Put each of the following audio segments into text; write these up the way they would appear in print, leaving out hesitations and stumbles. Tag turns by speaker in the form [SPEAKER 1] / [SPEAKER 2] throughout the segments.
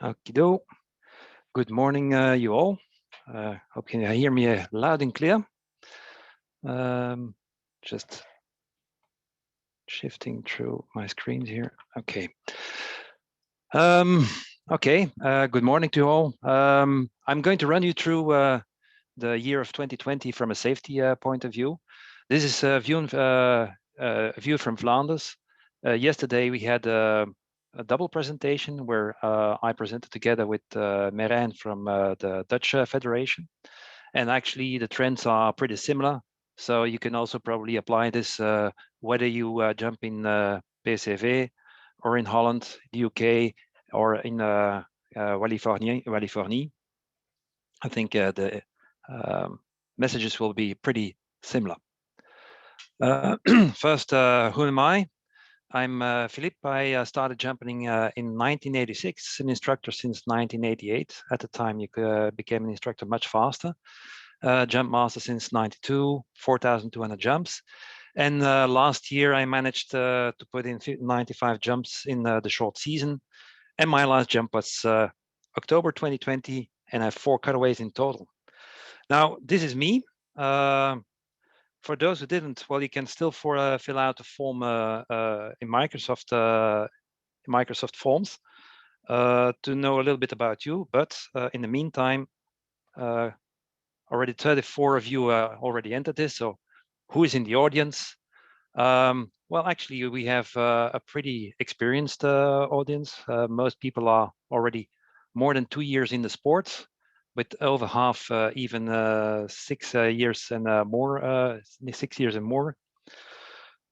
[SPEAKER 1] Okido. Good morning, you all. Hope you can hear me loud and clear. Just shifting through my screens here. Okay. Good morning to you all. I'm going to run you through the year of 2020 from a safety point of view. This is a view from Flanders. Yesterday we had a double presentation where I presented together with Merijn from the Dutch Federation. And actually the trends are pretty similar. So you can also probably apply this whether you jump in PCV or in Holland, the UK, or in Wallonie. I think the messages will be pretty similar. First, who am I? I'm Philippe. I started jumping in 1986, an instructor since 1988. At the time, you became an instructor much faster. Jump master since 92, 4,200 jumps. And last year, I managed to put in 95 jumps in the short season. And my last jump was October 2020, and I have 4 cutaways in total. Now, this is me. For those who didn't, well, you can still fill out the form in Microsoft Forms to know a little bit about you. But in the meantime, already 34 of you already entered this. So who is in the audience? Well, actually, we have a pretty experienced audience. Most people are already more than 2 years in the sport, with over half even 6 years and more, 6 years and more.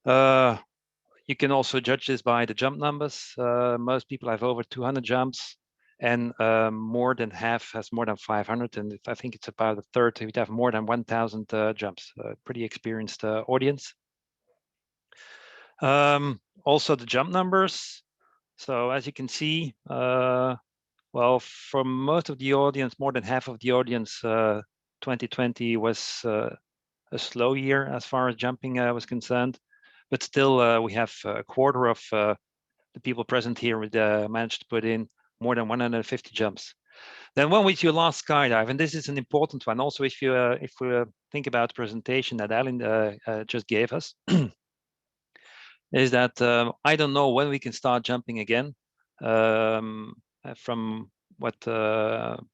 [SPEAKER 1] You can also judge this by the jump numbers. Most people have over 200 jumps, and more than half has more than 500, and I think it's about a third who have more than 1,000 jumps. Pretty experienced audience. Also the jump numbers. So as you can see, well, for most of the audience, more than half of the audience, 2020 was a slow year as far as jumping was concerned. But still, we have a quarter of the people present here with managed to put in more than 150 jumps. Then when was your last skydive? And this is an important one. Also, if we think about the presentation that Alan just gave us, is that I don't know when we can start jumping again. From what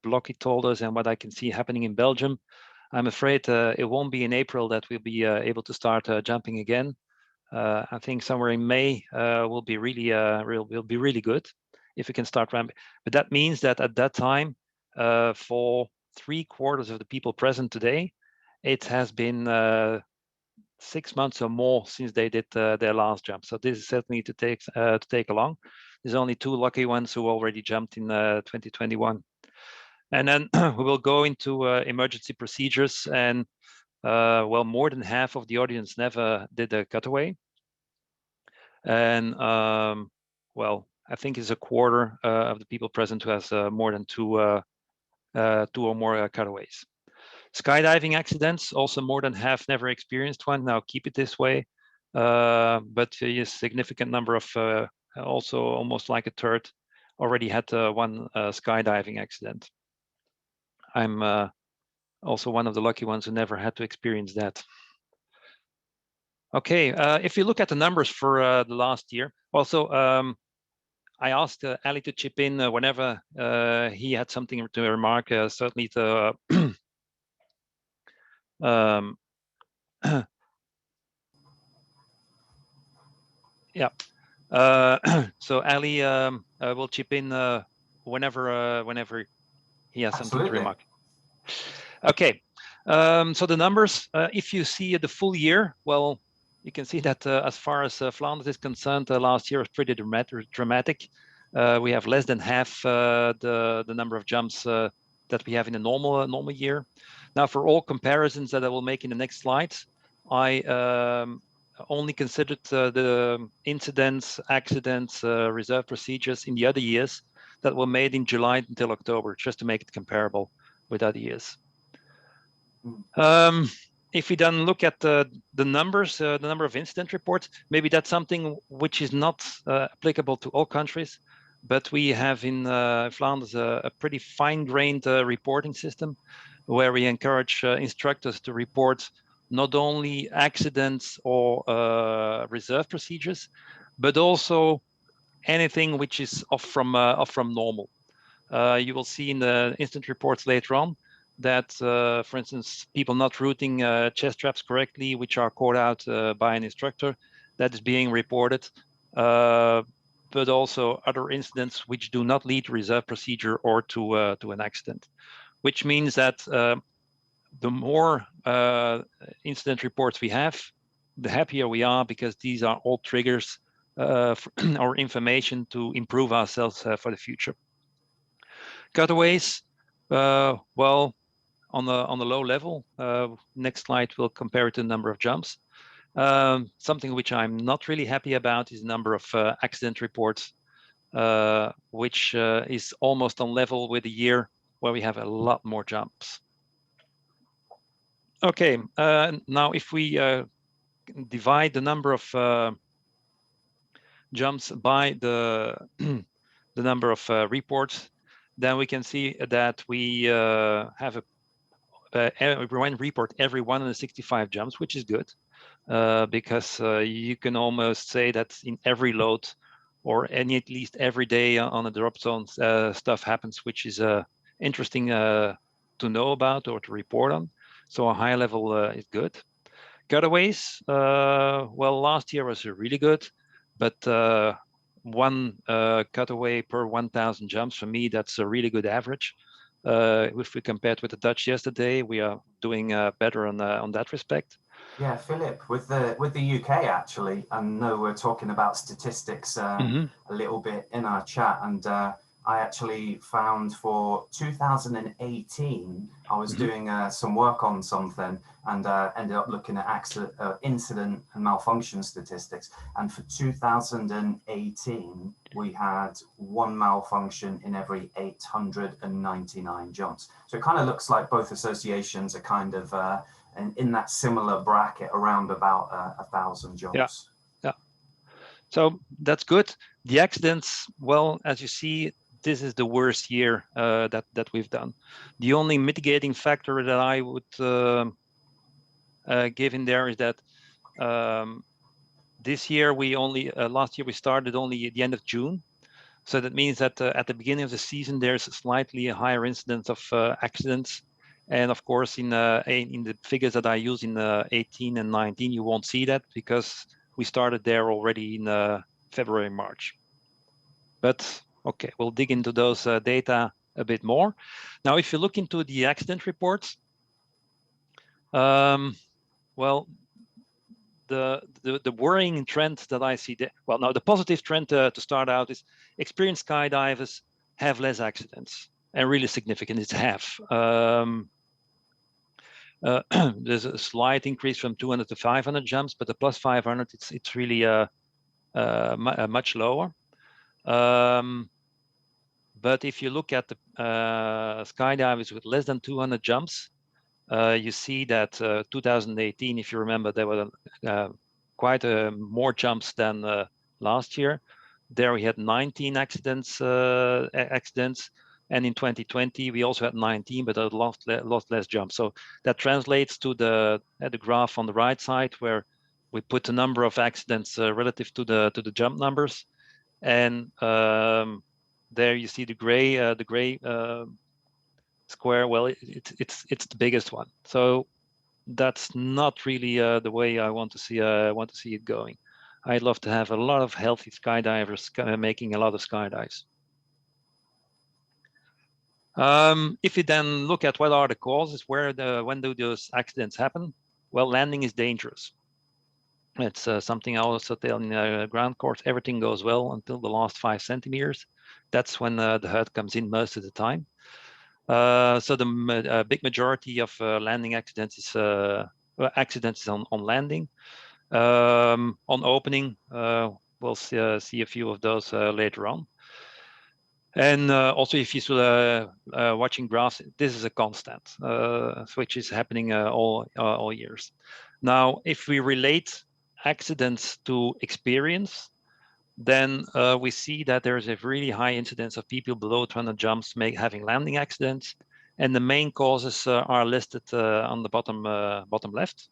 [SPEAKER 1] Blocky told us and what I can see happening in Belgium, I'm afraid it won't be in April that we'll be able to start jumping again. I think somewhere in May will be really good if we can start ramping. But that means that at that time, for 3/4 of the people present today, it has been 6 months or more since they did their last jump. So this is certainly to take along. There's only 2 lucky ones who already jumped in 2021. And then we will go into emergency procedures, and well, more than half of the audience never did a cutaway. And well, I think it's a quarter of the people present who has more than 2 or more cutaways. Skydiving accidents, also more than half never experienced one. Now keep it this way, but a significant number of, also almost like a third, already had one skydiving accident. I'm also one of the lucky ones who never had to experience that. Okay, if you look at the numbers for the last year, also I asked Ali to chip in whenever he had something to remark, certainly to yeah. So Ali will chip in whenever he has something to remark. Okay. So the numbers, if you see the full year, well, you can see that as far as Flanders is concerned, last year was pretty dramatic. We have less than half the number of jumps that we have in a normal year. Now, for all comparisons that I will make in the next slides, I only considered the incidents, accidents, reserve procedures in the other years that were made in July until October, just to make it comparable with other years. If we then look at the numbers, the number of incident reports, maybe that's something which is not applicable to all countries, but we have in Flanders a pretty fine-grained reporting system where we encourage instructors to report not only accidents or reserve procedures, but also anything which is off from normal. You will see in the instant reports later on that, for instance, people not routing chest straps correctly, which are caught out by an instructor, that is being reported. But also other incidents which do not lead to reserve procedure or to an accident, which means that the more incident reports we have, the happier we are, because these are all triggers or information to improve ourselves for the future. Cutaways, well, on the low level. Next slide will compare it to the number of jumps. Something which I'm not really happy about is the number of accident reports, which is almost on level with the year where we have a lot more jumps. Okay, now if we divide the number of jumps by the the number of reports, then we can see that we have one report every 165 jumps, which is good, because you can almost say that in every load or at least every day on a drop zone, stuff happens, which is interesting to know about or to report on. So a high level is good. Cutaways, well, last year was really good, but one cutaway per 1,000 jumps, for me, that's a really good average. If we compared with the Dutch yesterday, we are doing better on that respect.
[SPEAKER 2] Yeah, Philip, with the UK, actually, I know we're talking about statistics a little bit in our chat, and I actually found for 2018, I was doing some work on something, and ended up looking at incident and malfunction statistics. And for 2018, we had one malfunction in every 899 jumps. So it kind of looks like both associations are kind of in that similar bracket, around about 1,000 jumps.
[SPEAKER 1] Yeah. So that's good. The accidents, well, as you see, this is the worst year that we've done. The only mitigating factor that I would give in there is that this year last year we started only at the end of June. So that means that at the beginning of the season, there's a slightly higher incidence of accidents. And of course, in the figures that I use in 18 and 19, you won't see that because we started there already in February, March. But okay, we'll dig into those data a bit more. Now, if you look into the accident reports, well, the worrying trend that I see there, well, now the positive trend to start out is experienced skydivers have less accidents, and really significant. It's half. There's a slight increase from 200 to 500 jumps, but the plus 500, it's really much lower. But if you look at the skydivers with less than 200 jumps, you see that 2018, if you remember, there were quite more jumps than last year. There we had 19 accidents, and in 2020 we also had 19, but lost less jumps. So that translates to the graph on the right side, where we put the number of accidents relative to the jump numbers, and there you see the gray square. Well, it's the biggest one. So that's not really the way I want to see it going. I'd love to have a lot of healthy skydivers making a lot of skydives. If you then look at what are the causes, when do those accidents happen? Well, landing is dangerous. It's something I also tell in ground course. Everything goes well until the last 5 centimeters. That's when the hurt comes in most of the time. So the big majority of landing accidents is on landing. On opening, we'll see a few of those later on. And also, if you're watching graphs, this is a constant, which is happening all years. Now, if we relate accidents to experience, then we see that there's a really high incidence of people below 200 jumps having landing accidents. And the main causes are listed on the bottom left.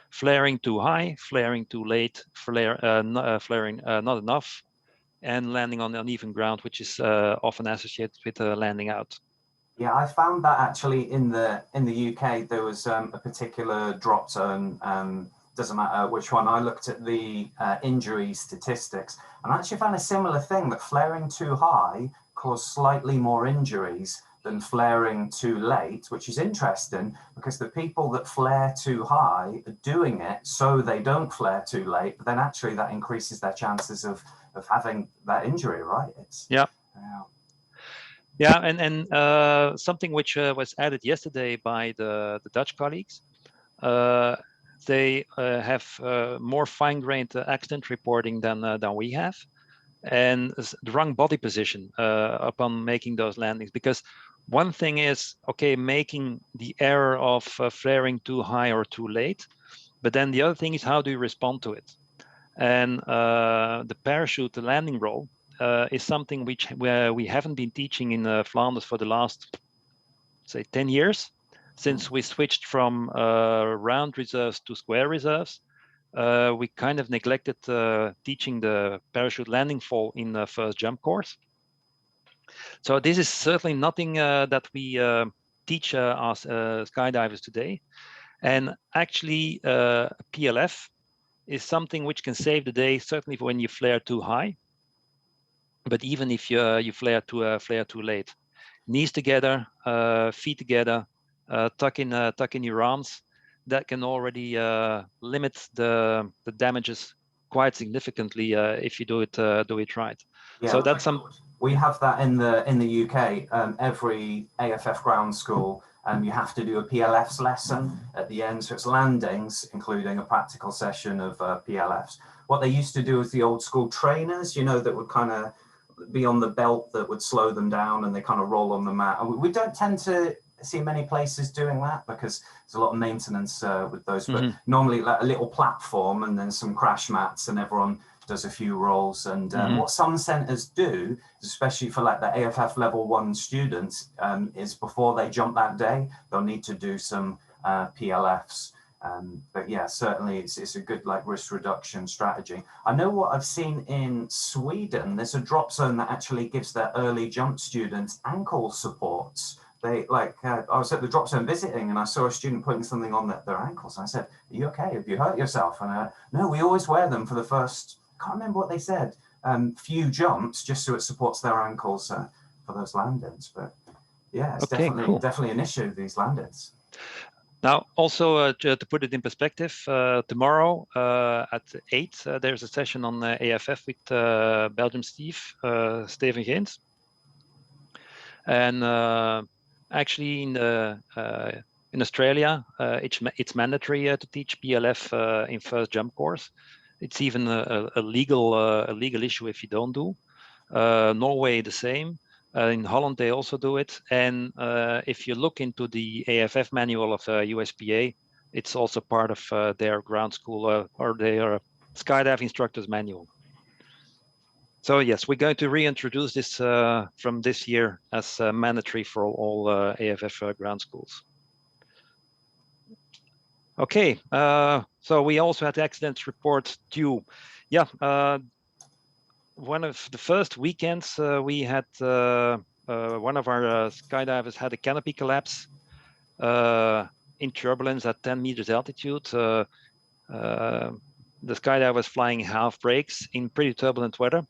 [SPEAKER 1] Flaring too high, flaring too late, flaring not enough, and landing on uneven ground, which is often associated with landing out.
[SPEAKER 2] Yeah, I found that actually in the UK there was a particular drop zone. Doesn't matter which one. I looked at the injury statistics, and I actually found a similar thing, that flaring too high caused slightly more injuries than flaring too late, which is interesting because the people that flare too high are doing it so they don't flare too late, but then actually that increases their chances of having that injury, right?
[SPEAKER 1] Yeah. And something which was added yesterday by the Dutch colleagues, they have more fine-grained accident reporting than we have, and the wrong body position upon making those landings. Because one thing is, okay, making the error of flaring too high or too late, but then the other thing is, how do you respond to it? And the parachute, the landing roll, is something which we haven't been teaching in Flanders for the last, say, 10 years, since we switched from round reserves to square reserves. We kind of neglected teaching the parachute landing fall in the first jump course. So this is certainly nothing that we teach our skydivers today. And actually, PLF is something which can save the day, certainly when you flare too high, but even if you flare too late. Knees together, feet together, tuck in your arms. That can already limit the damages quite significantly if you do it right.
[SPEAKER 2] Yeah,
[SPEAKER 1] So that's
[SPEAKER 2] we have that in the UK. Every AFF ground school, you have to do a PLFs lesson at the end. So it's landings, including a practical session of PLFs. What they used to do is the old school trainers, you know, that would kind of be on the belt that would slow them down, and they kind of roll on the mat. And we don't tend to see many places doing that because there's a lot of maintenance with those. But normally like a little platform and then some crash mats, and everyone does a few rolls. And what some centres do, especially for like the AFF level 1 students, is before they jump that day, they'll need to do some PLFs. But yeah, certainly it's a good like risk reduction strategy. I know what I've seen in Sweden, there's a drop zone that actually gives their early jump students ankle supports. They like, I was at the drop zone visiting and I saw a student putting something on their ankles. And I said, are you okay? Have you hurt yourself? And no, we always wear them for the first, I can't remember what they said, few jumps, just so it supports their ankles for those landings. But yeah, it's definitely an issue, these landings.
[SPEAKER 1] Now, also to put it in perspective, tomorrow at 8, there's a session on AFF with Belgium Steven Geens. And actually in Australia, it's mandatory to teach PLF in first jump course. It's even a legal issue if you don't do. Norway the same. In Holland, they also do it. And if you look into the AFF manual of USPA, it's also part of their ground school or their skydiving instructors manual. So yes, we're going to reintroduce this from this year as mandatory for all AFF ground schools. Okay, so we also had accidents report due. Yeah, one of the first weekends we had one of our skydivers had a canopy collapse in turbulence at 10 meters altitude. The skydiver was flying half brakes in pretty turbulent weather,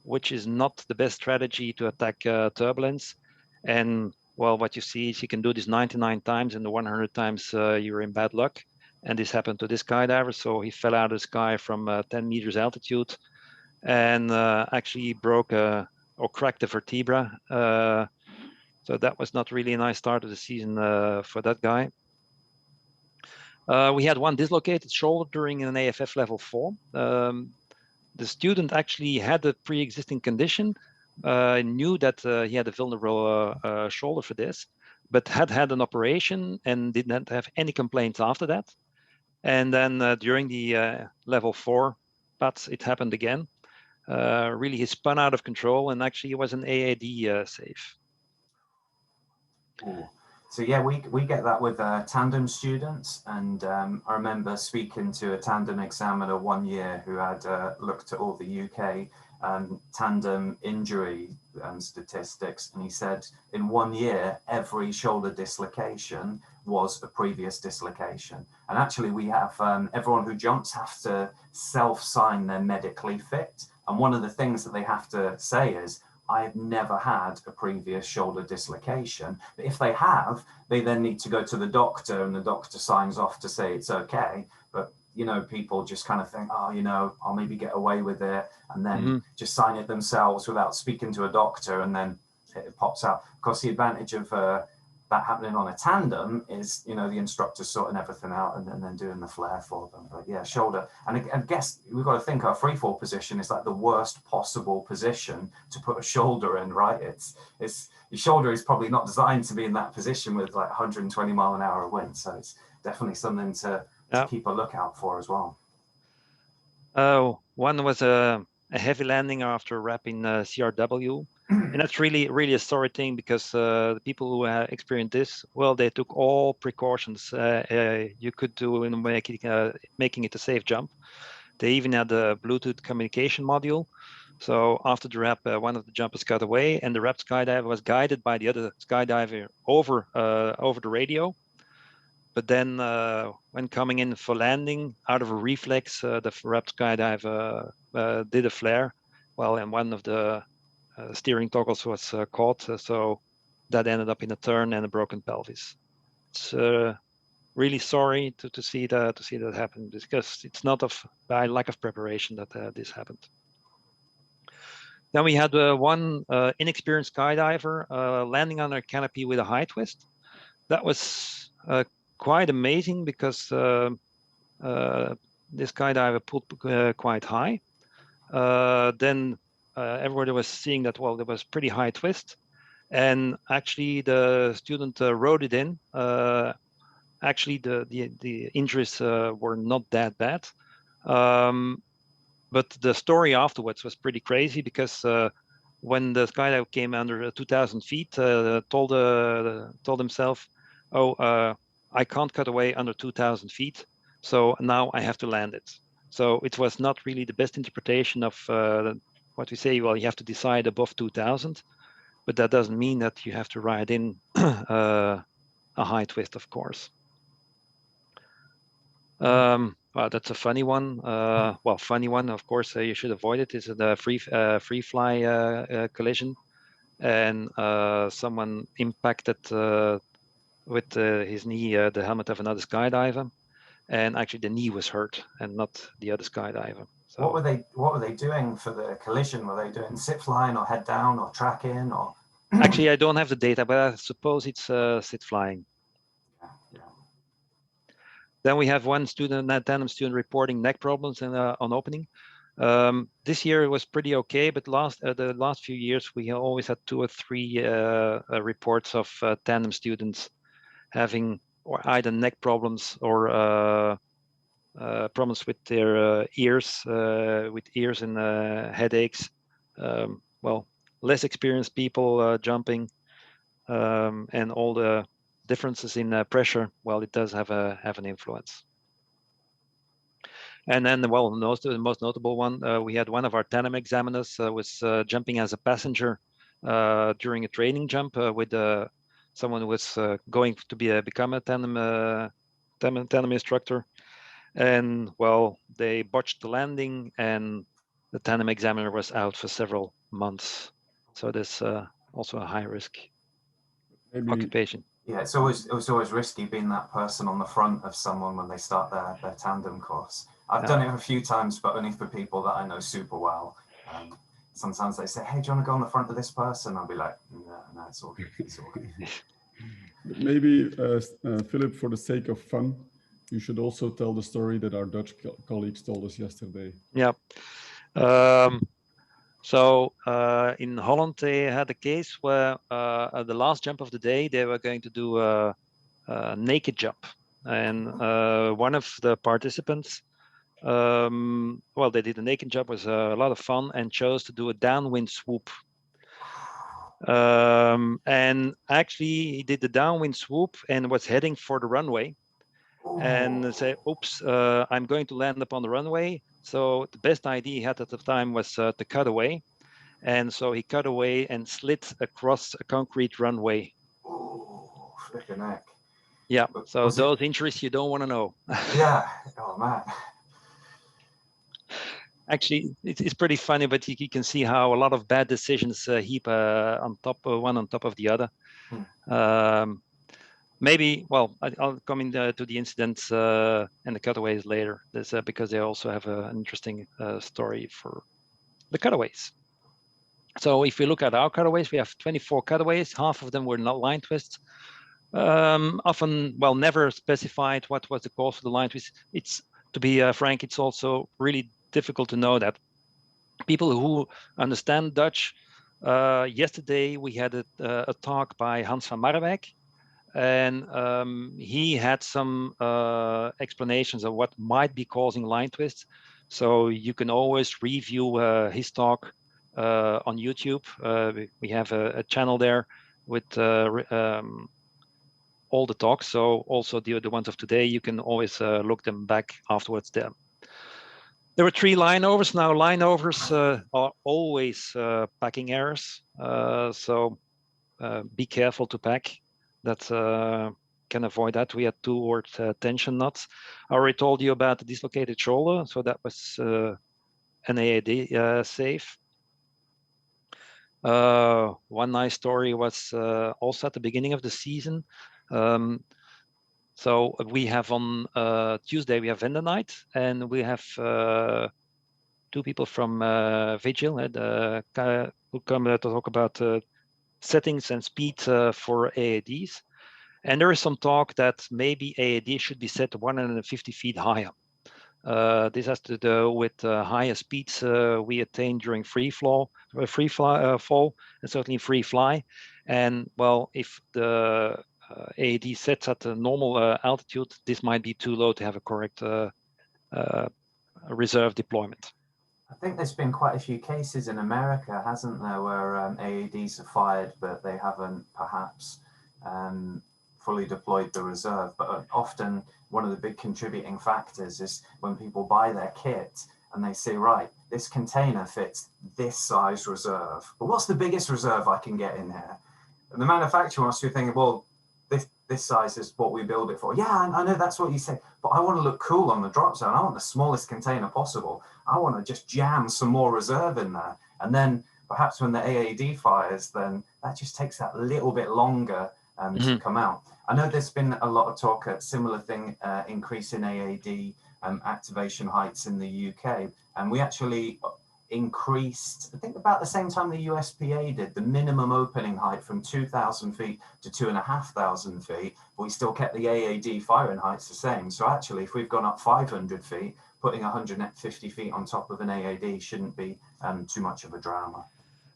[SPEAKER 1] which is not the best strategy to attack turbulence. And well, what you see is you can do this 99 times, and the 100 times you're in bad luck. And this happened to this skydiver. So he fell out of the sky from 10 meters altitude and actually broke or cracked a vertebra. So that was not really a nice start of the season for that guy. We had one dislocated shoulder during an AFF level 4. The student actually had a pre-existing condition, knew that he had a vulnerable shoulder for this, but had an operation and did not have any complaints after that. And then during the level 4 PATS, it happened again. really he spun out of control, and actually it was an AAD safe.
[SPEAKER 2] Ooh. So yeah, we get that with tandem students, and I remember speaking to a tandem examiner one year who had looked at all the UK tandem injury statistics, and he said in 1 year every shoulder dislocation was a previous dislocation. And actually we have everyone who jumps have to self-sign they're medically fit, and one of the things that they have to say is, I've never had a previous shoulder dislocation. But if they have, they then need to go to the doctor, and the doctor signs off to say it's okay. But, you know, people just kind of think, oh, you know, I'll maybe get away with it, and then just sign it themselves without speaking to a doctor, and then it pops out. Of course, the advantage of that happening on a tandem is, you know, the instructor sorting everything out and then doing the flare for them. But yeah, shoulder, and I guess we've got to think our free fall position is like the worst possible position to put a shoulder in, right? It's your shoulder is probably not designed to be in that position with like 120 mile an hour wind, so it's definitely something to keep a lookout for as well.
[SPEAKER 1] One was a heavy landing after wrapping CRW. And that's really a sorry thing, because the people who experienced this, well, they took all precautions you could do in making it a safe jump. They even had a Bluetooth communication module. So after the wrap, one of the jumpers got away, and the wrapped skydiver was guided by the other skydiver over the radio. But then when coming in for landing, out of a reflex, the wrapped skydiver did a flare. Well, and one of the steering toggles was caught, so that ended up in a turn and a broken pelvis. It's really sorry to see that happen, because it's not by lack of preparation that this happened. Then we had one inexperienced skydiver landing on a canopy with a high twist. That was quite amazing, because this skydiver pulled quite high. Then everybody was seeing that, well, there was pretty high twist, and actually the student rode it in. Actually, the injuries were not that bad, but the story afterwards was pretty crazy, because when the skydiver came under 2,000 feet, told himself, oh, I can't cut away under 2,000 feet, so now I have to land it. So it was not really the best interpretation of what we say. Well, you have to decide above 2,000, but that doesn't mean that you have to ride in a high twist, of course. Well, that's a funny one. Well, funny one, of course, you should avoid it. Is the free fly collision, and someone impacted with his knee the helmet of another skydiver. And actually the knee was hurt and not the other skydiver. So
[SPEAKER 2] what were they doing for the collision? Were they doing sit flying or head down or tracking or?
[SPEAKER 1] Actually, I don't have the data, but I suppose it's sit flying.
[SPEAKER 2] Yeah.
[SPEAKER 1] Then we have one student, a tandem student, reporting neck problems on opening. This year it was pretty okay, but the last few years we always had 2 or 3 reports of tandem students having either neck problems or problems with their ears and headaches. Well, less experienced people jumping, and all the differences in pressure. Well, it does have an influence. And then, well, the most notable one, we had one of our tandem examiners was jumping as a passenger during a training jump with someone who was going to become a tandem instructor. And well, they botched the landing, and the tandem examiner was out for several months. So there's also a high risk occupation.
[SPEAKER 2] Yeah, it was always risky being that person on the front of someone when they start their tandem course. I've done it a few times, but only for people that I know super well. Sometimes they say, "Hey, do you want to go on the front of this person?" I'll be like, "No, it's all good. It's all good."
[SPEAKER 3] Maybe, Philip, for the sake of fun, you should also tell the story that our Dutch colleagues told us yesterday.
[SPEAKER 1] Yeah. So in Holland, they had a case where at the last jump of the day, they were going to do a naked jump. And one of the participants well, they did a naked jump, was a lot of fun, and chose to do a downwind swoop. And actually, he did the downwind swoop and was heading for the runway. And say, oops, I'm going to land upon the runway. So the best idea he had at the time was to cut away. And so he cut away and slid across a concrete runway.
[SPEAKER 2] Oh, flipping heck.
[SPEAKER 1] Yeah, so those injuries you don't want to know.
[SPEAKER 2] Yeah, oh man.
[SPEAKER 1] Actually, it's pretty funny, but you can see how a lot of bad decisions heap on top of the other. Maybe, well, I'll come into the incidents and the cutaways later. This because they also have an interesting story for the cutaways. So if we look at our cutaways, we have 24 cutaways. Half of them were not line twists. Often, well, never specified what was the cause for the line twist. It's, to be frank, it's also really difficult to know that. People who understand Dutch, yesterday we had a talk by Hans van Marwijk, and he had some explanations of what might be causing line twists. So you can always review his talk on YouTube. We have a channel there with all the talks. So also the ones of today, you can always look them back afterwards there. There were 3 line overs. Now line overs are always packing errors. So be careful to pack. That can avoid that. We had 2 tension knots. I already told you about the dislocated shoulder. So that was an AAD save. One nice story was also at the beginning of the season. So we have on Tuesday, we have vendor night, and we have 2 people from Vigil who come to talk about settings and speed for AADs. And there is some talk that maybe AAD should be set 150 feet higher. This has to do with higher speeds we attain during free fall, and certainly free fly. And well, if the AAD sets at a normal altitude, this might be too low to have a correct reserve deployment.
[SPEAKER 2] I think there's been quite a few cases in America, hasn't there, where AADs are fired, but they haven't perhaps fully deployed the reserve. But often one of the big contributing factors is when people buy their kit and they say, right, this container fits this size reserve, but what's the biggest reserve I can get in here? And the manufacturer wants to be thinking, well, this size is what we build it for. Yeah, I know that's what you say, but I want to look cool on the drop zone. I want the smallest container possible. I want to just jam some more reserve in there. And then perhaps when the AAD fires, then that just takes that little bit longer to come out. I know there's been a lot of talk, a similar thing, increase in AAD activation heights in the UK. And we actually increased, I think about the same time the USPA did, the minimum opening height from 2,000 feet to 2,500 feet, but we still kept the AAD firing heights the same. So actually, if we've gone up 500 feet, putting 150 feet on top of an AAD shouldn't be too much of a drama.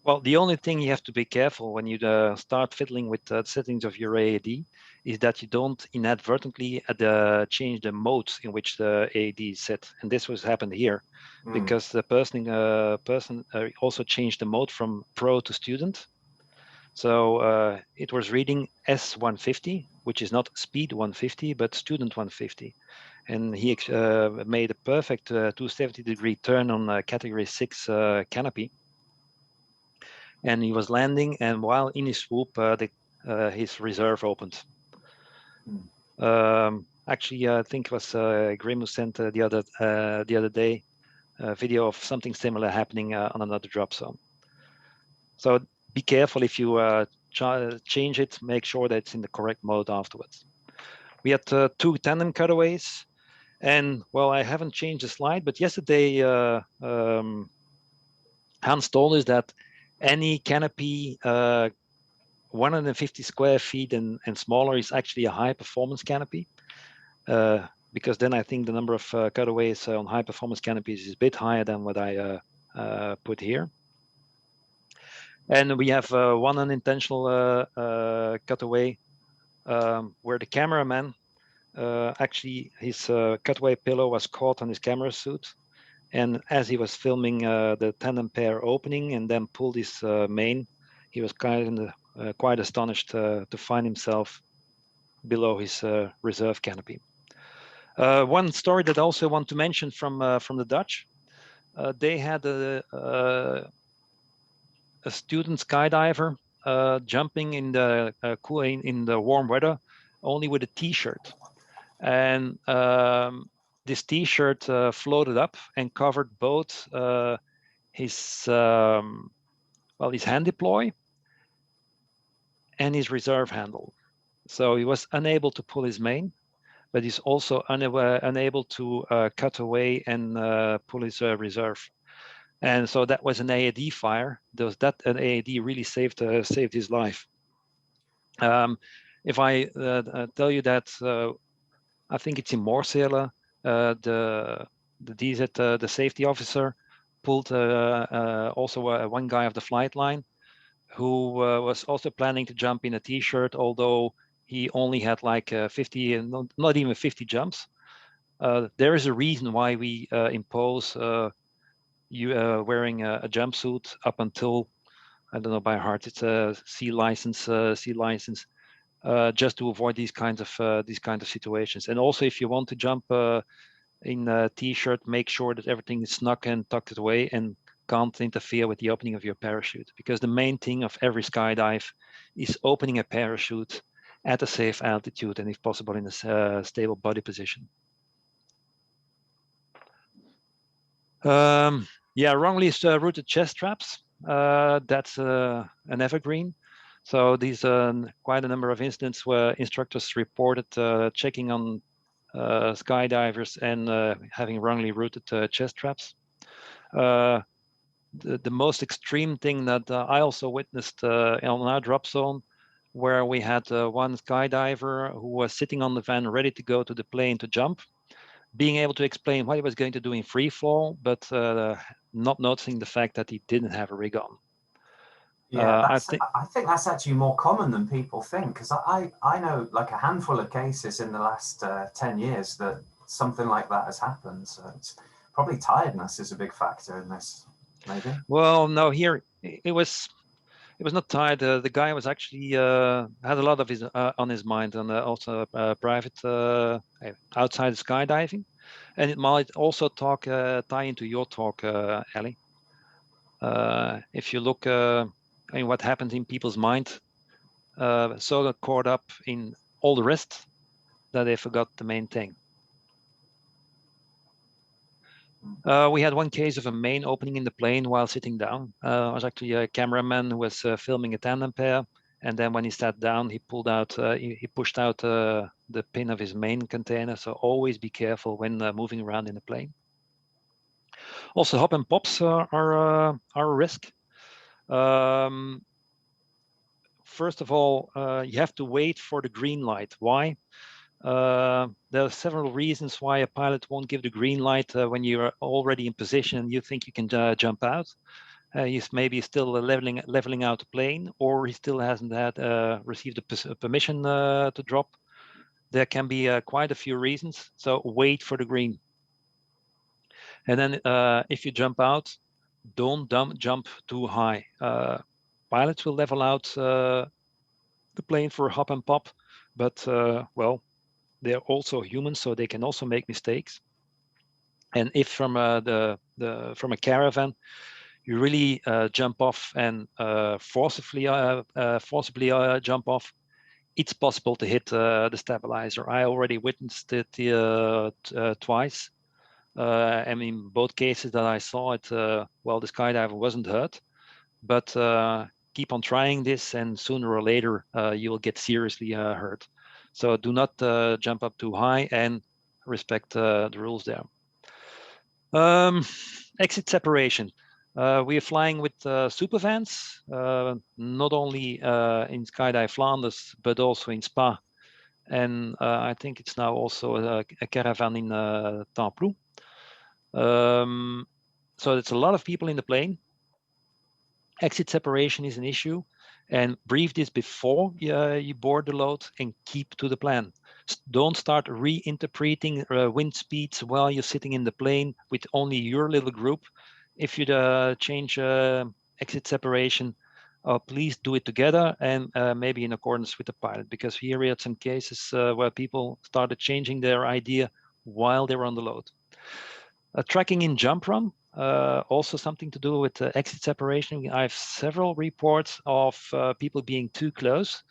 [SPEAKER 1] Well, the only thing you have to be careful when you start fiddling with the settings of your AAD is that you don't inadvertently change the mode in which the AAD is set. And this was happened here because the person also changed the mode from pro to student. So it was reading S150, which is not speed 150, but student 150. And he made a perfect 270-degree turn on category 6 canopy. And he was landing, and while in his swoop, his reserve opened. Actually, I think it was Grim who sent the other day a video of something similar happening on another drop zone. So be careful if you change it. Make sure that it's in the correct mode afterwards. We had 2 tandem cutaways, and well, I haven't changed the slide, but yesterday Hans told us that any canopy 150 square feet and smaller is actually a high performance canopy, because then I think the number of cutaways on high performance canopies is a bit higher than what I put here. And we have one unintentional cutaway where the cameraman actually his cutaway pillow was caught on his camera suit. And as he was filming the tandem pair opening and then pulled his main, he was quite astonished to find himself below his reserve canopy. One story that I also want to mention from the Dutch, they had a student skydiver jumping in the in the warm weather only with a t-shirt, and this t-shirt floated up and covered both his his hand deploy and his reserve handle. So he was unable to pull his main, but he's also unable to cut away and pull his reserve. And so that was an AAD fire. An AAD really saved his life. If I tell you that, I think it's in Moorsele, the safety officer pulled also one guy of the flight line who was also planning to jump in a t-shirt, although he only had like 50, not even 50 jumps. There is a reason why we impose you wearing a jumpsuit up until, I don't know by heart, it's a C license, just to avoid these kinds of situations. And also, if you want to jump in a t-shirt, make sure that everything is snug and tucked away and can't interfere with the opening of your parachute, because the main thing of every skydive is opening a parachute at a safe altitude and if possible in a stable body position. Wrongly routed chest straps, that's an evergreen. So these quite a number of incidents where instructors reported checking on skydivers and having wrongly routed chest straps. The most extreme thing that I also witnessed on our drop zone, where we had one skydiver who was sitting on the van ready to go to the plane to jump, being able to explain what he was going to do in free fall, but not noticing the fact that he didn't have a rig on.
[SPEAKER 2] Yeah, I think that's actually more common than people think, because I know like a handful of cases in the last 10 years that something like that has happened. So it's probably tiredness is a big factor in this, maybe.
[SPEAKER 1] Well, no, here it was not tired. The guy was actually had a lot of his on his mind, and also private outside skydiving, and it might also tie into your talk, Ali. If you look in what happens in people's mind, so got caught up in all the rest that they forgot the main thing. We had one case of a main opening in the plane while sitting down. I was actually a cameraman who was filming a tandem pair, and then when he sat down, he pulled out, he pushed out the pin of his main container. So always be careful when moving around in the plane. Also, hop and pops are a risk. First of all, you have to wait for the green light. Why? There are several reasons why a pilot won't give the green light when you're already in position and you think you can jump out. He's maybe still leveling out the plane, or he still hasn't received the permission to drop. There can be quite a few reasons. So wait for the green. And then if you jump out, don't jump too high. Pilots will level out the plane for hop and pop, but well, they're also humans, so they can also make mistakes. And if from from a caravan, you really jump off and forcibly jump off, it's possible to hit the stabilizer. I already witnessed it twice. And in both cases that I saw it, well, the skydiver wasn't hurt, but keep on trying this, and sooner or later you will get seriously hurt. So do not jump up too high and respect the rules there. Exit separation. We are flying with supervans, not only in Skydive Flanders, but also in Spa. And I think it's now also a caravan in Templou. So it's a lot of people in the plane. Exit separation is an issue. And brief this before you board the load and keep to the plan. Don't start reinterpreting wind speeds while you're sitting in the plane with only your little group. If you change exit separation, please do it together and maybe in accordance with the pilot, because here we had some cases where people started changing their idea while they were on the load. Tracking in jump run, also something to do with exit separation. I have several reports of people being too close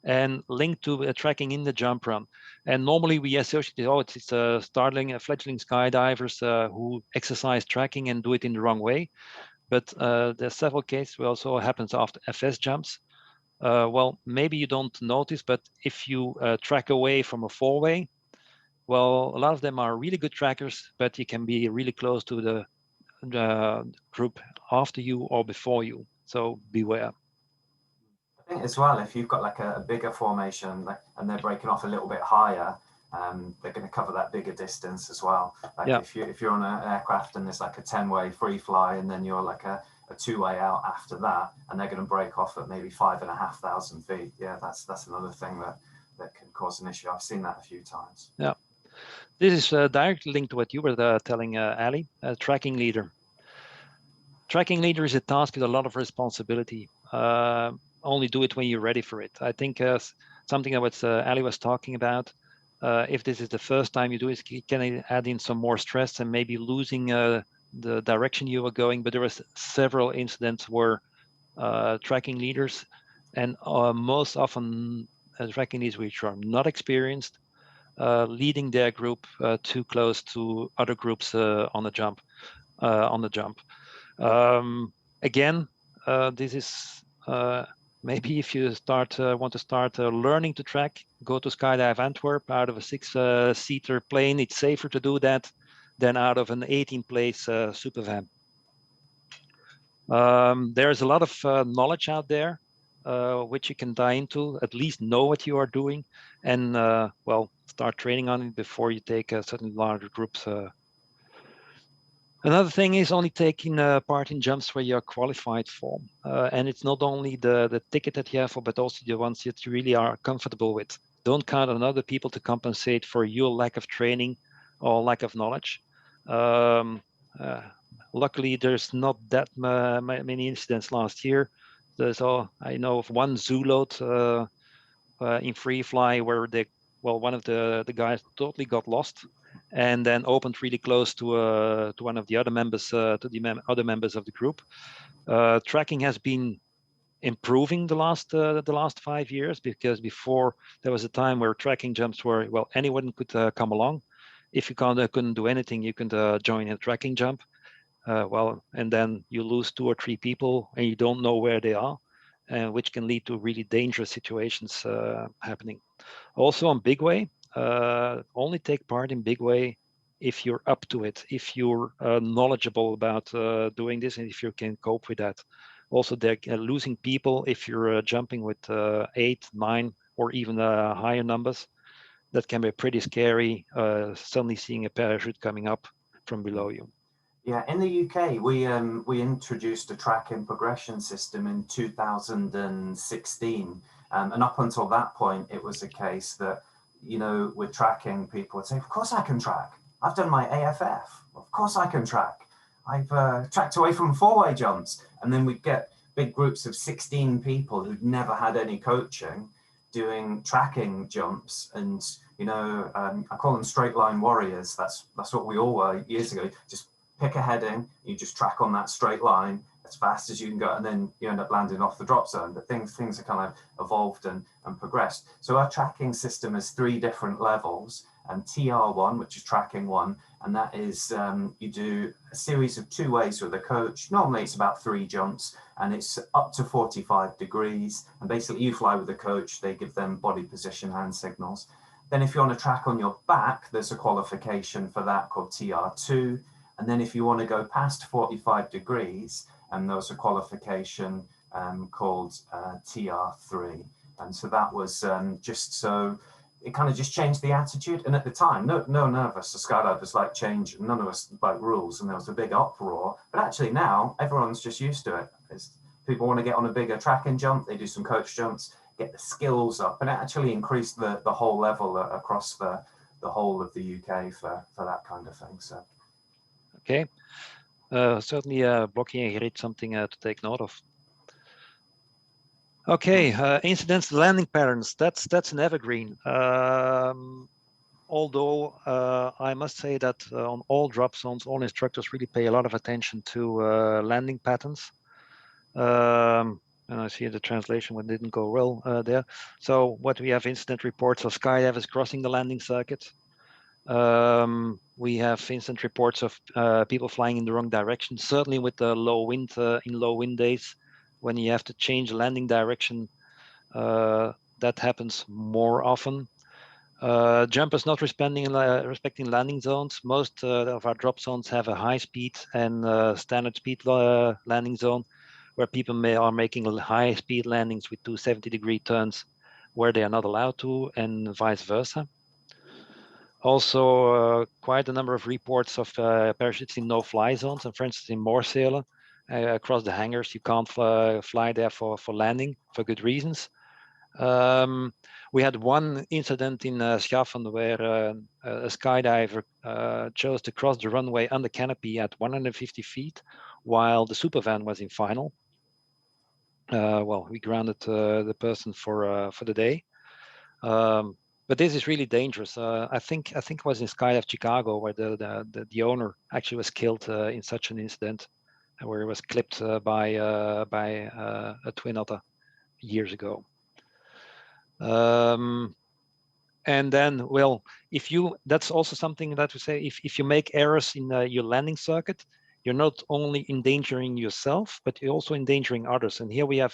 [SPEAKER 1] and linked to tracking in the jump run. And normally we associate, oh, it's fledgling skydivers who exercise tracking and do it in the wrong way. But there's several cases where also happens after FS jumps. Well, maybe you don't notice, but if you track away from a four-way, well, a lot of them are really good trackers, but you can be really close to the group after you or before you. So beware.
[SPEAKER 2] I think as well, if you've got like a bigger formation and they're breaking off a little bit higher, they're going to cover that bigger distance as well. Like if you're on an aircraft and there's like a 10-way free fly, and then you're like a 2-way out after that, and they're going to break off at maybe 5,500 feet. Yeah, that's another thing that can cause an issue. I've seen that a few times.
[SPEAKER 1] Yeah. This is directly linked to what you were telling Ali, tracking leader. Tracking leader is a task with a lot of responsibility. Only do it when you're ready for it. I think something that what Ali was talking about, if this is the first time you do it, you can add in some more stress and maybe losing the direction you were going. But there was several incidents where tracking leaders, and most often tracking leaders which are not experienced, leading their group too close to other groups on the jump. Again, this is maybe if you want to start learning to track, go to Skydive Antwerp out of a 6-seater plane. It's safer to do that than out of an 18-place supervan. There's a lot of knowledge out there which you can dive into, at least know what you are doing, and well, start training on it before you take certain larger groups. Another thing is only taking part in jumps where you're qualified for. And it's not only the ticket that you have for, but also the ones that you really are comfortable with. Don't count on other people to compensate for your lack of training or lack of knowledge. Luckily, there's not that many incidents last year. I know of one zoo load in free fly where one of the guys totally got lost, and then opened really close to one of the other members, other members of the group. Tracking has been improving the last 5 years, because before there was a time where tracking jumps were, well, anyone could come along. If you couldn't do anything, you can join a tracking jump. And then you lose 2 or 3 people and you don't know where they are, which can lead to really dangerous situations happening. Also on big way, only take part in big way if you're up to it, if you're knowledgeable about doing this, and if you can cope with that. Also, they're losing people if you're jumping with 8, 9, or even higher numbers. That can be pretty scary, suddenly seeing a parachute coming up from below you.
[SPEAKER 2] Yeah, in the UK, we introduced a tracking progression system in 2016. And up until that point, it was a case that, you know, with tracking, people would say, of course I can track. I've done my AFF. Of course I can track. I've tracked away from 4-way jumps. And then we'd get big groups of 16 people who'd never had any coaching doing tracking jumps. And, you know, I call them straight line warriors. That's what we all were years ago. Just pick a heading, you just track on that straight line as fast as you can go, and then you end up landing off the drop zone. But things have kind of evolved and progressed. So our tracking system has 3 different levels, and TR1, which is tracking 1, and that is you do a series of 2 ways with a coach. Normally it's about 3 jumps, and it's up to 45 degrees. And basically you fly with a coach, they give them body position, hand signals. Then if you want to track on your back, there's a qualification for that called TR2. And then if you want to go past 45 degrees, and there was a qualification called TR3. And so that was just so, it kind of just changed the attitude. And at the time, none of us, the skydivers, like change, none of us like rules, and there was a big uproar. But actually now, everyone's just used to it. people want to get on a bigger track and jump, they do some coach jumps, get the skills up, and actually increase the whole level across the whole of the UK for that kind of thing. So,
[SPEAKER 1] okay, certainly, Blocky and Gerrit, something to take note of. Okay, incidents, landing patterns. That's an evergreen. Although I must say that on all drop zones, all instructors really pay a lot of attention to landing patterns. And I see the translation one didn't go well there. So what we have incident reports of skydivers crossing the landing circuit. We have incident reports of people flying in the wrong direction, certainly with the low wind in low wind days, when you have to change the landing direction, that happens more often. Jumpers not respecting landing zones. Most of our drop zones have a high speed and standard speed landing zone, where people are making high speed landings with 270-degree turns where they are not allowed to, and vice versa. Also, quite a number of reports of parachutes in no-fly zones, and for instance in Moorsele, across the hangars, you can't fly there for landing for good reasons. We had one incident in Schaffen where a skydiver chose to cross the runway under canopy at 150 feet while the supervan was in final. Well, we grounded the person for the day. But this is really dangerous. I think it was in Skydive Chicago where the owner actually was killed in such an incident, where he was clipped by a twin otter years ago. And then, well, that's also something that we say, if you make errors in your landing circuit, you're not only endangering yourself, but you're also endangering others. And here we had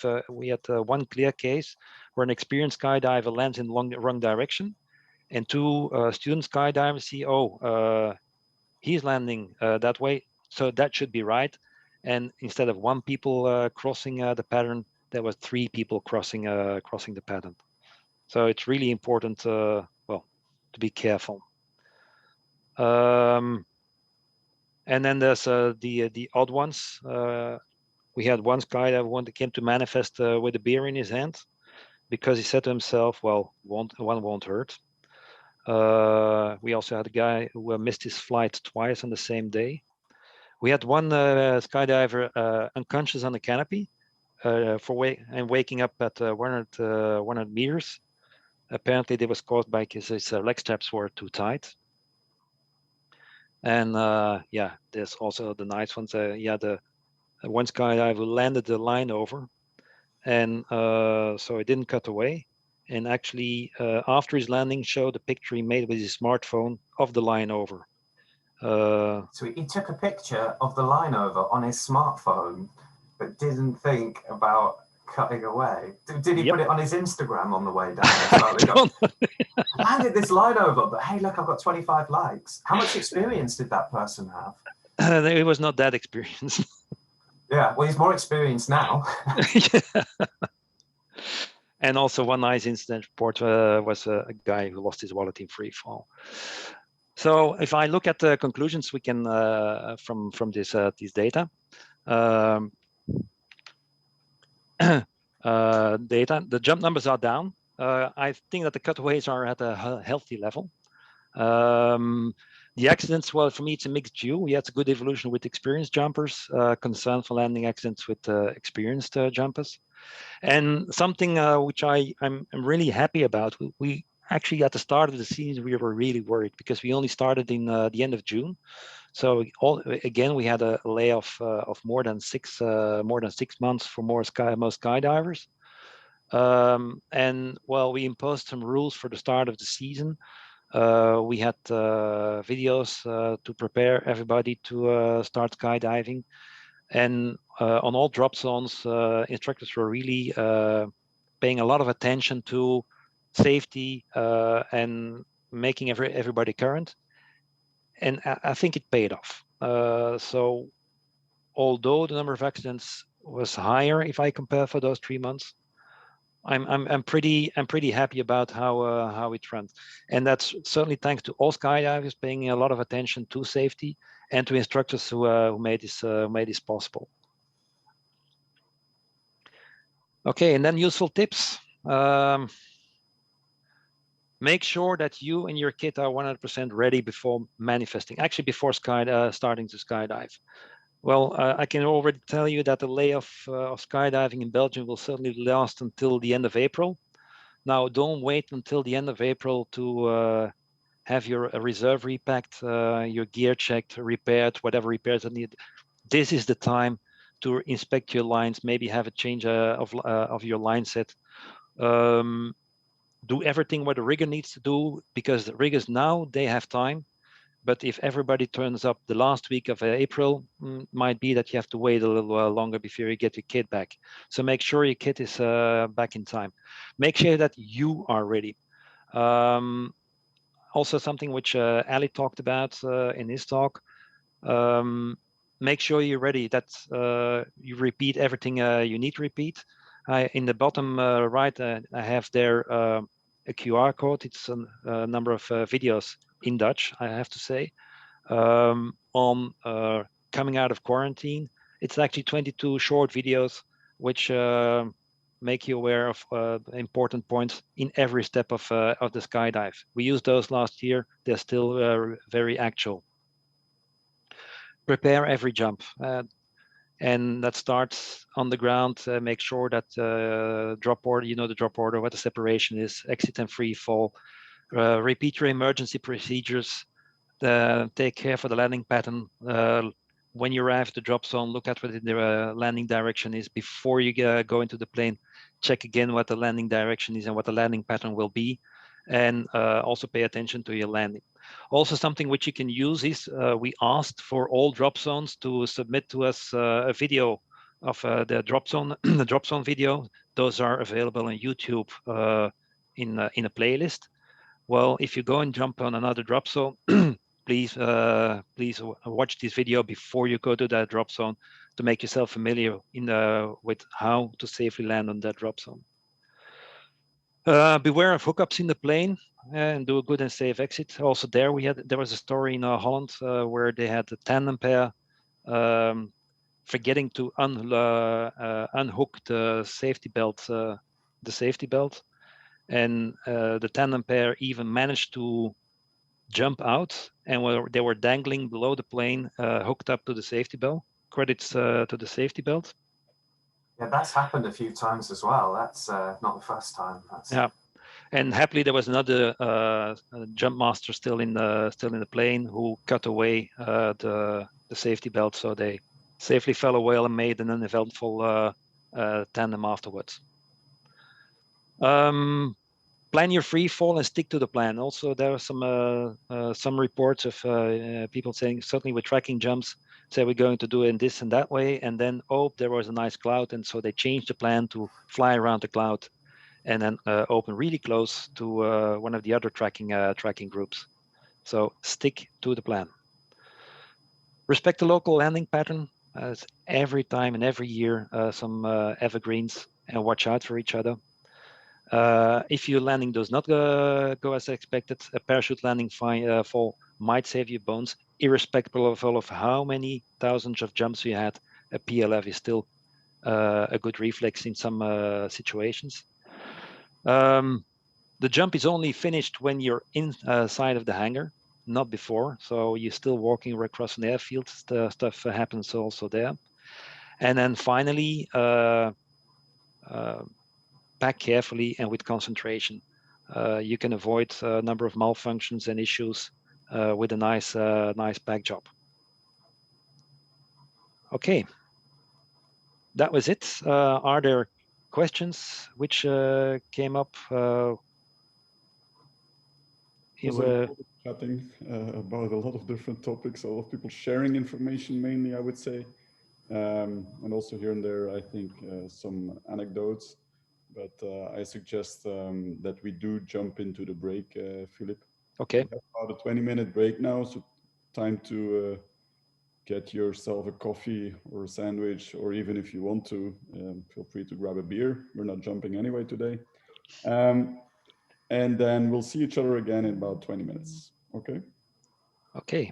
[SPEAKER 1] one clear case where an experienced skydiver lands in the wrong direction, and two student skydivers see, he's landing that way, so that should be right. And instead of one people crossing the pattern, there were three people crossing the pattern. So it's really important, well, to be careful. And then there's the odd ones. We had one skydiver that came to manifest with a beer in his hand, because he said to himself, well, one won't hurt. We also had a guy who missed his flight twice on the same day. We had one skydiver unconscious on the canopy waking up at 100 meters. Apparently, that was caused by his leg straps were too tight. And yeah, there's also the nice ones. The one skydiver landed the line over, and so it didn't cut away. And actually, after his landing, showed a picture he made with his smartphone of the line over.
[SPEAKER 2] So he took a picture of the line over on his smartphone, but didn't think about cutting away. Did he put it on his Instagram on the way down? I landed this line over, but hey, look, I've got 25 likes. How much experience did that person have?
[SPEAKER 1] He was not that experienced.
[SPEAKER 2] Yeah, well, he's more experienced now.
[SPEAKER 1] Yeah. And also one nice incident report was a guy who lost his wallet in free fall. So if I look at the conclusions we can from this data, the jump numbers are down. I think that the cutaways are at a healthy level. The accidents, well, for me, it's a mixed view. We had a good evolution with experienced jumpers, concern for landing accidents with experienced jumpers. And something which I'm really happy about, we actually at the start of the season, we were really worried because we only started in the end of June. So again, we had a layoff of more than 6 months for most skydivers. And well, we imposed some rules for the start of the season. We had videos to prepare everybody to start skydiving. And on all drop zones, instructors were really paying a lot of attention to safety and making everybody current. And I think it paid off. So although the number of accidents was higher if I compare for those 3 months, I'm pretty happy about how it runs, and that's certainly thanks to all skydivers paying a lot of attention to safety and to instructors who made this possible. Okay, and then useful tips. Make sure that you and your kit are 100% ready before manifesting, actually before starting to skydive. Well, I can already tell you that the layoff of skydiving in Belgium will certainly last until the end of April. Now, don't wait until the end of April to have your reserve repacked, your gear checked, repaired, whatever repairs are needed. This is the time to inspect your lines, maybe have a change of your line set. Do everything what the rigger needs to do, because the riggers now, they have time. But if everybody turns up the last week of April, might be that you have to wait a little longer before you get your kit back. So make sure your kit is back in time. Make sure that you are ready. Also something which Ali talked about in his talk, make sure you're ready, that you repeat everything you need to repeat. In the bottom right, I have there a QR code. It's a number of videos in Dutch, I have to say, on coming out of quarantine. It's actually 22 short videos which make you aware of important points in every step of the skydive. We used those last year. They're still very actual. Prepare every jump. And that starts on the ground. Make sure that drop order, you know the drop order, what the separation is, exit and free fall. Repeat your emergency procedures. Take care for the landing pattern. When you arrive at the drop zone, look at what the landing direction is before you go into the plane. Check again what the landing direction is and what the landing pattern will be. And also pay attention to your landing. Also, something which you can use is we asked for all drop zones to submit to us a video of the drop zone, the drop zone video. Those are available on YouTube in a playlist. Well, if you go and jump on another drop zone, please watch this video before you go to that drop zone to make yourself familiar with how to safely land on that drop zone. Beware of hookups in the plane and do a good and safe exit. Also there was a story in Holland where they had a tandem pair forgetting to unhook the safety belt, and the tandem pair even managed to jump out, and they were dangling below the plane, hooked up to the safety belt. Credits to the safety belt.
[SPEAKER 2] Yeah, that's happened a few times as well. That's not the first time.
[SPEAKER 1] Yeah, and happily there was another jump master still in the plane who cut away the safety belt, so they safely fell away and made an uneventful tandem afterwards. Plan your free fall and stick to the plan. Also, there are some reports of people saying, certainly with tracking jumps, say we're going to do it in this and that way, and then there was a nice cloud, and so they changed the plan to fly around the cloud and then open really close to one of the other tracking groups. So stick to the plan. Respect the local landing pattern. Every time and every year some evergreens, and watch out for each other. If your landing does not go as expected, a parachute landing fall might save you bones, irrespective of how many thousands of jumps you had. A PLF is still a good reflex in some situations. The jump is only finished when you're inside of the hangar, not before. So you're still walking across an airfield. Stuff happens also there. And then finally, pack carefully and with concentration. You can avoid a number of malfunctions and issues with a nice pack job. Okay, that was it. Are there questions which came up?
[SPEAKER 3] Chatting about a lot of different topics, a lot of people sharing information mainly, I would say. And also here and there, I think some anecdotes. But I suggest that we do jump into the break, Philip.
[SPEAKER 1] Okay.
[SPEAKER 3] We have about a 20-minute break now, so time to get yourself a coffee or a sandwich, or even if you want to, feel free to grab a beer. We're not jumping anyway today. And then we'll see each other again in about 20 minutes. Okay?
[SPEAKER 1] Okay.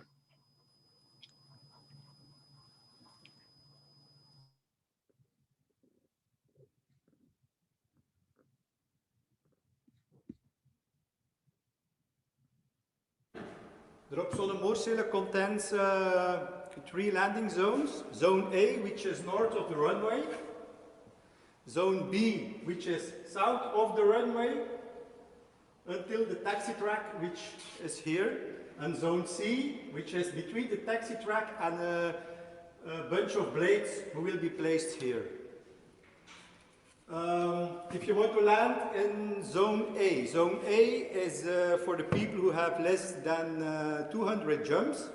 [SPEAKER 4] Drop zone Moorsele contains 3 landing zones. Zone A, which is north of the runway. Zone B, which is south of the runway, until the taxi track, which is here. And Zone C, which is between the taxi track and a bunch of blades who will be placed here. If you want to land in Zone A is for the people who have less than 200 jumps,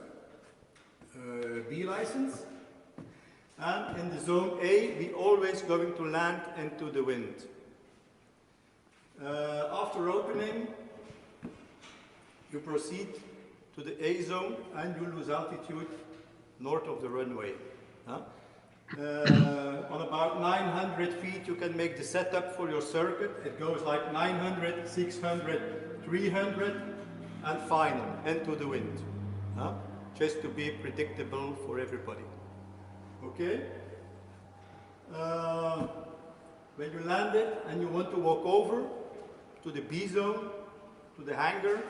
[SPEAKER 4] B license. And in the Zone A, we always going to land into the wind. After opening, you proceed to the A zone and you lose altitude north of the runway. On about 900 feet you can make the setup for your circuit. It goes like 900, 600, 300 and final, into the wind. Just to be predictable for everybody. Okay? When you land it and you want to walk over to the B zone, to the hangar,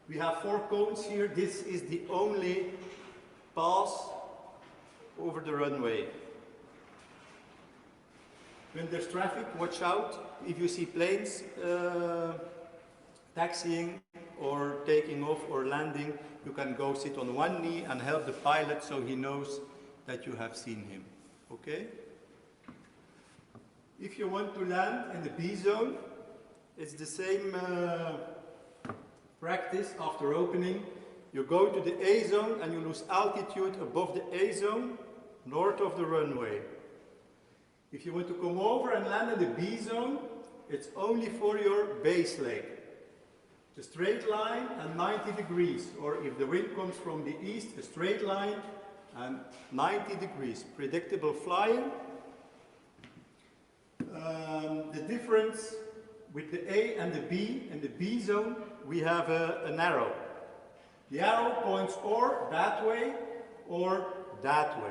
[SPEAKER 4] we have 4 cones here. This is the only pass over the runway. When there's traffic, watch out. If you see planes taxiing or taking off or landing, you can go sit on one knee and help the pilot so he knows that you have seen him. Okay? If you want to land in the B zone, it's the same practice after opening. You go to the A zone and you lose altitude above the A zone, north of the runway. If you want to come over and land in the B zone, it's only for your base leg. A straight line and 90 degrees, or if the wind comes from the east, a straight line and 90 degrees. Predictable flying. The difference with the A and the B, in the B zone, we have an arrow. The arrow points or that way or that way.